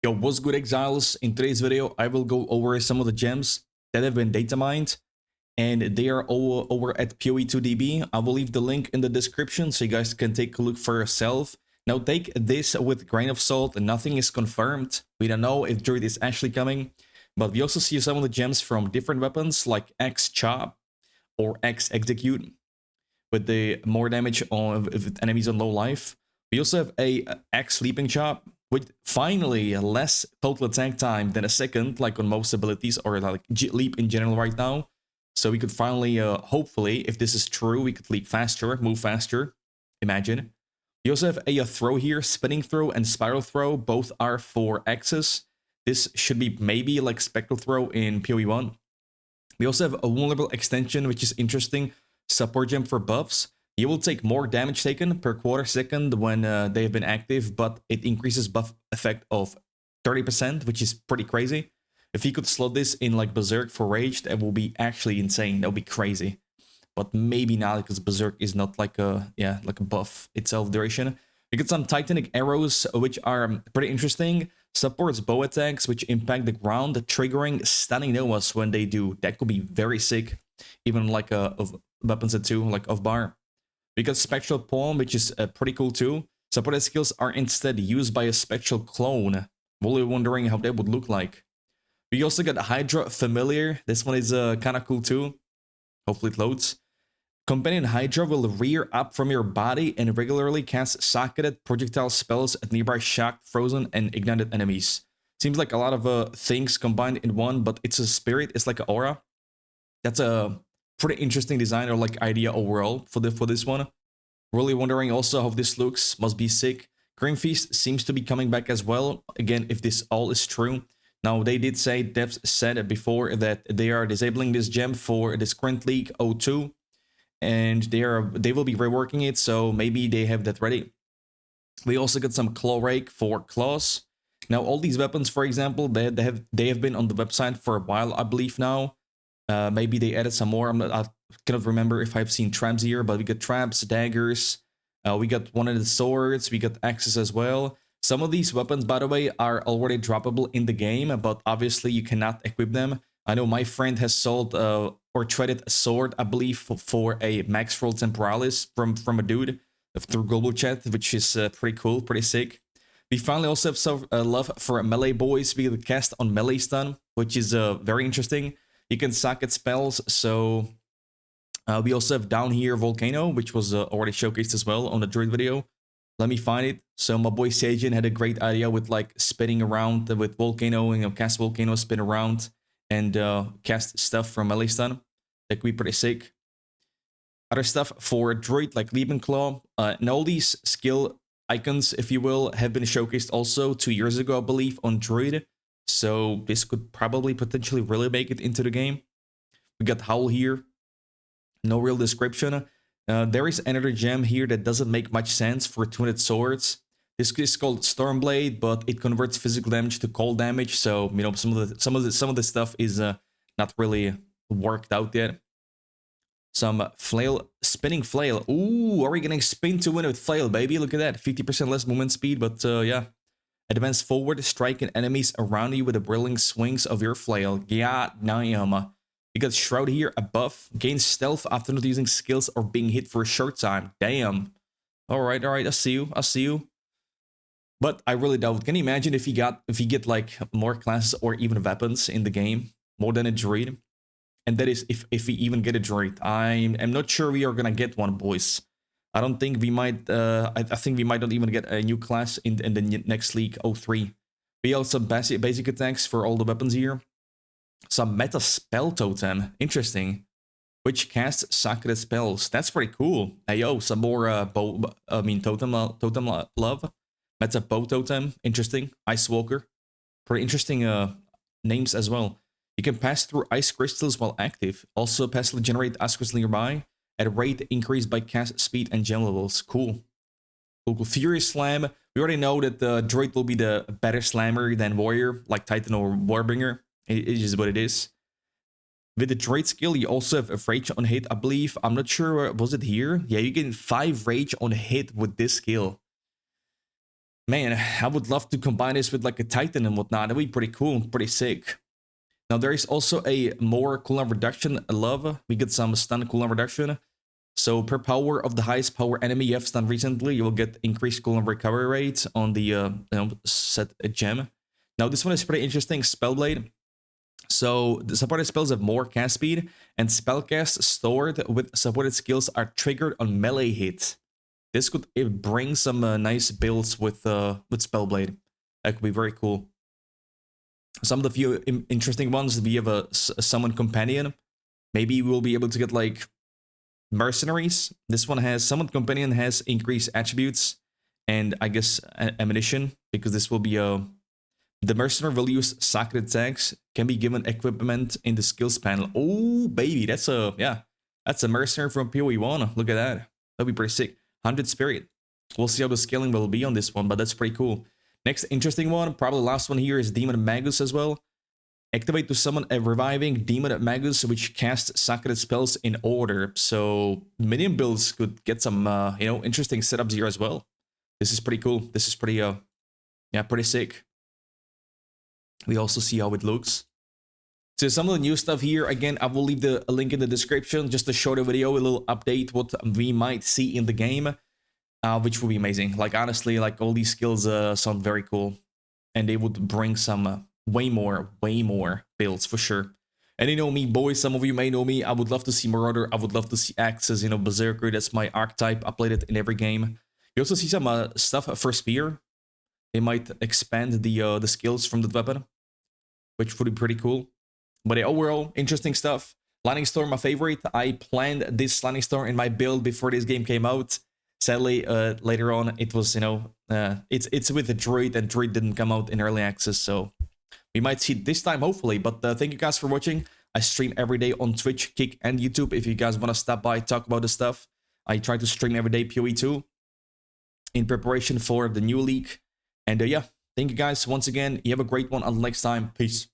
Yo, what's good, Exiles? In today's video, I will go over some of the gems that have been data mined, and they are all over at PoE2DB. I will leave the link in the description so you guys can take a look for yourself. Now, take this with a grain of salt. Nothing is confirmed. We don't know if Druid is actually coming, but we also see some of the gems from different weapons like X Chop or X Execute with the more damage on enemies on low life. We also have a X Sleeping Chop with finally less total attack time than a second, like on most abilities, or like leap in general right now. So we could finally, hopefully, if this is true, we could leap faster, move faster. Imagine. We also have a throw here, spinning throw and spiral throw. Both are for X's. This should be maybe like spectral throw in PoE 1. We also have a vulnerable extension, which is interesting. Support gem for buffs. You will take more damage taken per quarter second when they have been active, but it increases buff effect of 30%, which is pretty crazy. If you could slot this in like Berserk for Rage, that will be actually insane. That would be crazy. But maybe not, because Berserk is not like a buff itself duration. You get some Titanic Arrows, which are pretty interesting. Supports bow attacks, which impact the ground, triggering stunning Novas when they do. That could be very sick. Even like of weapons at 2, like off bar. We got Spectral Palm, which is pretty cool too. Supported skills are instead used by a Spectral Clone. Really wondering how that would look like. We also got Hydra Familiar. This one is kind of cool too. Hopefully it loads. Companion Hydra will rear up from your body and regularly cast socketed projectile spells at nearby shocked, frozen, and ignited enemies. Seems like a lot of things combined in one, but it's a spirit. It's like an aura. That's a pretty interesting design or like idea overall for this one. Really wondering also how this looks. Must be sick. Grim Feast seems to be coming back as well. Again, if this all is true. Now, they did say, devs said before that they are disabling this gem for this current league 02. And they will be reworking it, so maybe they have that ready. We also got some Claw Rake for claws. Now, all these weapons, for example, they have been on the website for a while, I believe now. Maybe they added some more. I cannot remember if I've seen traps here, but we got traps, daggers. We got one of the swords. We got axes as well. Some of these weapons, by the way, are already droppable in the game, but obviously you cannot equip them. I know my friend has sold or traded a sword, I believe, for a Max Roll Temporalis from a dude through global chat, which is pretty cool, pretty sick. We finally also have some love for melee boys. We can cast on melee stun, which is very interesting. You can socket spells, so we also have down here Volcano, which was already showcased as well on the Druid video. Let me find it. So my boy Sajin had a great idea with like spinning around with Volcano, and cast Volcano, spin around, and cast stuff from melee stun. That could be pretty sick. Other stuff for Druid like Leap and Claw. And all these skill icons, if you will, have been showcased also 2 years ago, I believe, on Druid. So this could probably potentially really make it into the game. We got Howl here. No real description. There is another gem here that doesn't make much sense for 200 swords. This is called Stormblade, but it converts physical damage to cold damage. So you know some of the stuff is not really worked out yet. Some spinning flail. Ooh, are we getting spin to win with flail, baby? Look at that, 50% less movement speed, but yeah. Advance forward, striking enemies around you with the whirling swings of your flail. Yeah, damn. You got Shroud here, a buff. Gains stealth after not using skills or being hit for a short time. Damn. Alright, I see you. But I really doubt. Can you imagine if you get like more classes or even weapons in the game? More than a druid? And that is if we even get a druid. I'm not sure we are gonna get one, boys. I don't think we might, I think we might not even get a new class in the next league, 03. We also have basic attacks for all the weapons here. Some meta spell totem, interesting. Which casts sacred spells. That's pretty cool. Hey yo, some more totem love. Meta bow totem, interesting. Ice Walker, pretty interesting names as well. You can pass through ice crystals while active. Also passively generate ice crystals nearby at a rate increased by cast speed and gem levels. Cool. Furious Slam. We already know that the Druid will be the better slammer than Warrior, like Titan or Warbringer. It is what it is. With the Druid skill, you also have a Rage on hit, I believe. I'm not sure, was it here? Yeah, you get 5 Rage on hit with this skill. Man, I would love to combine this with like a Titan and whatnot. That'd be pretty cool, pretty sick. Now there is also a more cooldown reduction. I love. We get some stun cooldown reduction. So per power of the highest power enemy you have stunned recently, you will get increased cooldown recovery rate on the set gem. Now this one is pretty interesting. Spellblade. So the supported spells have more cast speed, and spellcasts stored with supported skills are triggered on melee hit. This could bring some nice builds with Spellblade. That could be very cool. Some of the few interesting ones, we have a Summon Companion. Maybe we'll be able to get like Mercenaries. This one has Summon Companion has increased attributes and I guess ammunition, because this will be the Mercenary will use sacred attacks, can be given equipment in the skills panel. Oh baby, that's a Mercenary from PoE1. Look at that. That'd be pretty sick. 100 Spirit. We'll see how the scaling will be on this one, but that's pretty cool. Next interesting one, probably last one here, is Demon Magus as well. Activate to summon a reviving Demon Magus, which casts sacred spells in order. So minion builds could get some, interesting setups here as well. This is pretty cool. This is pretty, pretty sick. We also see how it looks. So some of the new stuff here, again, I will leave the link in the description, just a shorter video, a little update, what we might see in the game, which will be amazing. Like, honestly, like, all these skills sound very cool, and they would bring some way more builds, for sure. And you know me, boys, some of you may know me, I would love to see Marauder, I would love to see Axes, Berserker, that's my archetype, I played it in every game. You also see some stuff for Spear. They might expand the skills from that weapon, which would be pretty cool. But overall, interesting stuff. Lightning Storm, my favorite. I planned this Lightning Storm in my build before this game came out. Sadly, later on, it was, it's with the Druid, and Druid didn't come out in early access, so we might see it this time, hopefully. But thank you guys for watching. I stream every day on Twitch, Kick, and YouTube. If you guys want to stop by, talk about the stuff. I try to stream every day PoE 2 in preparation for the new league. And yeah, thank you guys once again. You have a great one. Until next time, peace.